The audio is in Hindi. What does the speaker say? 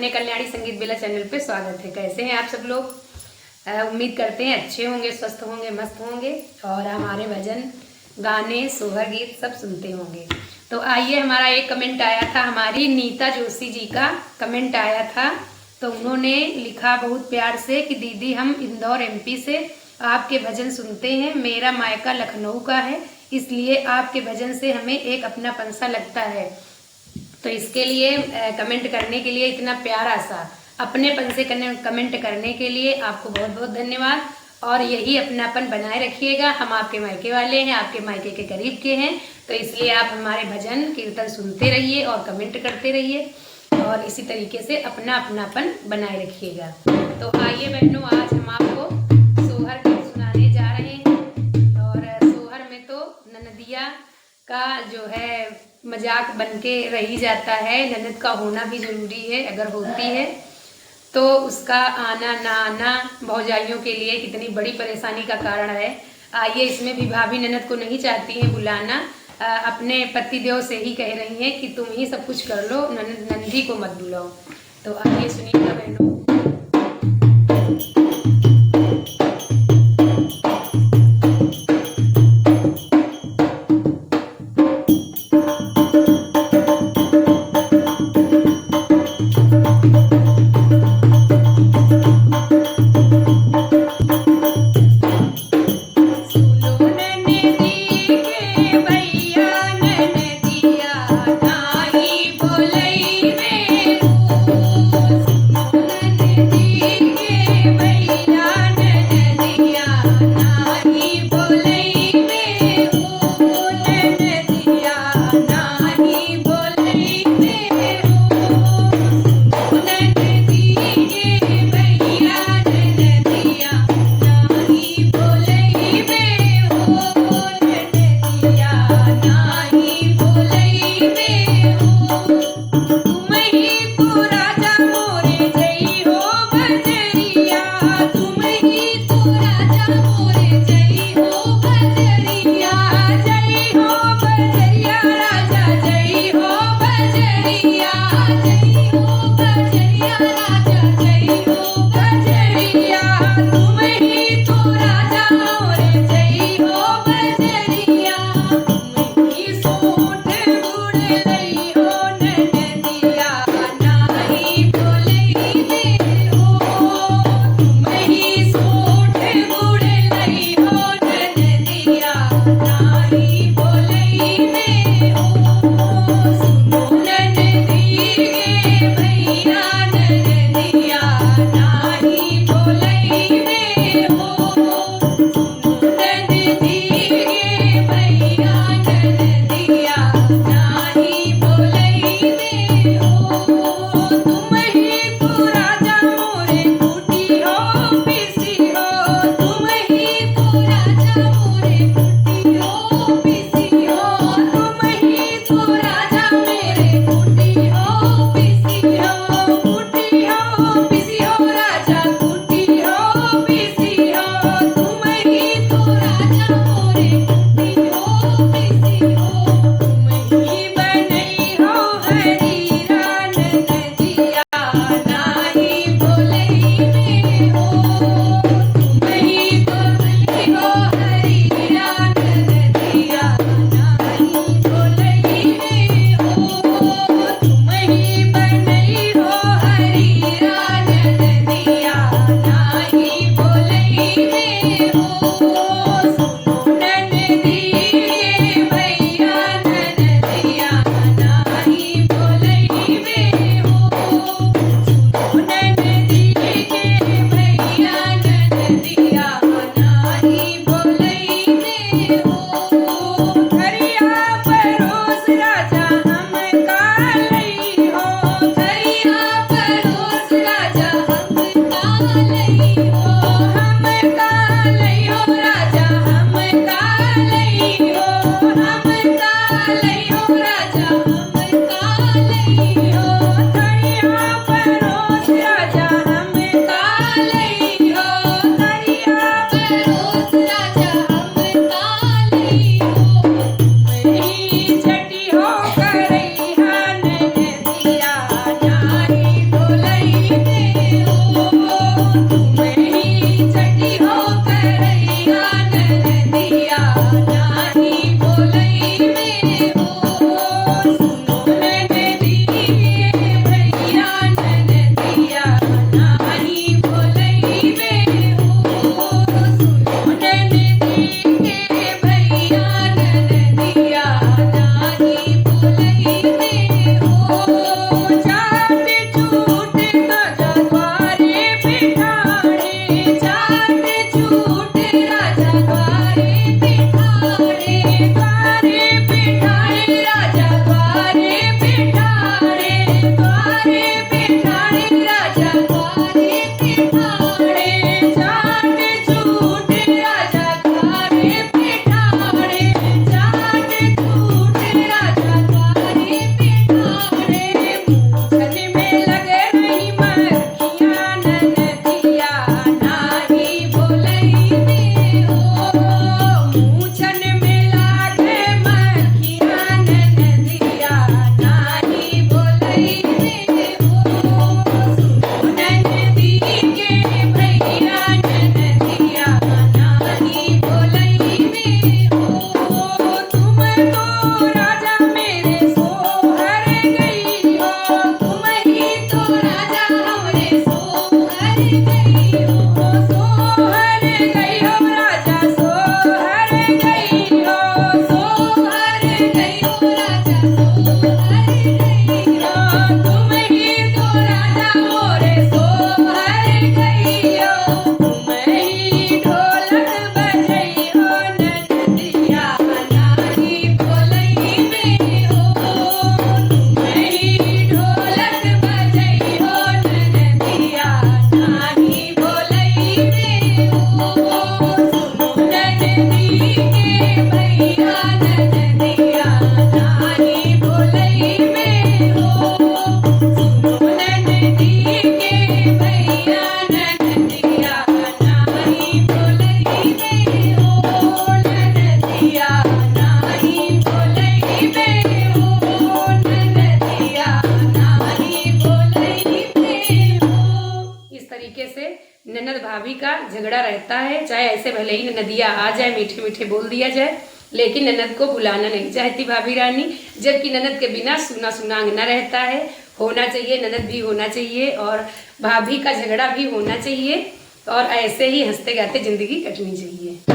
अपने कल्याणी संगीत बेला चैनल पे स्वागत है। कैसे हैं आप सब लोग? उम्मीद करते हैं अच्छे होंगे, स्वस्थ होंगे, मस्त होंगे और हमारे भजन गाने सोहर गीत सब सुनते होंगे। तो आइए, हमारा एक कमेंट आया था, हमारी नीता जोशी जी का कमेंट आया था। तो उन्होंने लिखा बहुत प्यार से कि दीदी हम इंदौर एमपी से आपके भजन सुनते हैं। मेरा मायका लखनऊ का है, इसलिए आपके भजन से हमें एक अपनापन सा लगता है। तो इसके लिए कमेंट करने के लिए, इतना प्यारा सा अपनेपन से कमेंट करने के लिए आपको बहुत बहुत धन्यवाद। और यही अपनापन बनाए रखिएगा। हम आपके मायके वाले हैं, आपके मायके के करीब के हैं, तो इसलिए आप हमारे भजन कीर्तन सुनते रहिए और कमेंट करते रहिए और इसी तरीके से अपना अपनापन बनाए रखिएगा। तो आइए बहनों, आज हम आपको सोहर गीत सुनाने जा रहे हैं। और सोहर में तो ननदिया का जो है मजाक बनके रही जाता है। ननद का होना भी जरूरी है, अगर होती है तो उसका आना ना आना भौजाइयों के लिए कितनी बड़ी परेशानी का कारण है। आइए, इसमें भी भाभी ननद को नहीं चाहती हैं बुलाना, अपने पतिदेव से ही कह रही हैं कि तुम ही सब कुछ कर लो, नंदी को मत बुलाओ। तो आइए सुनिएगा बहनों। ननद भाभी का झगड़ा रहता है, चाहे ऐसे भले ही नदिया आ जाए, मीठे मीठे बोल दिया जाए, लेकिन ननद को बुलाना नहीं चाहती भाभी रानी। जबकि ननद के बिना सूना सूना अंगना रहता है। होना चाहिए, ननद भी होना चाहिए और भाभी का झगड़ा भी होना चाहिए और ऐसे ही हंसते गाते जिंदगी कटनी चाहिए।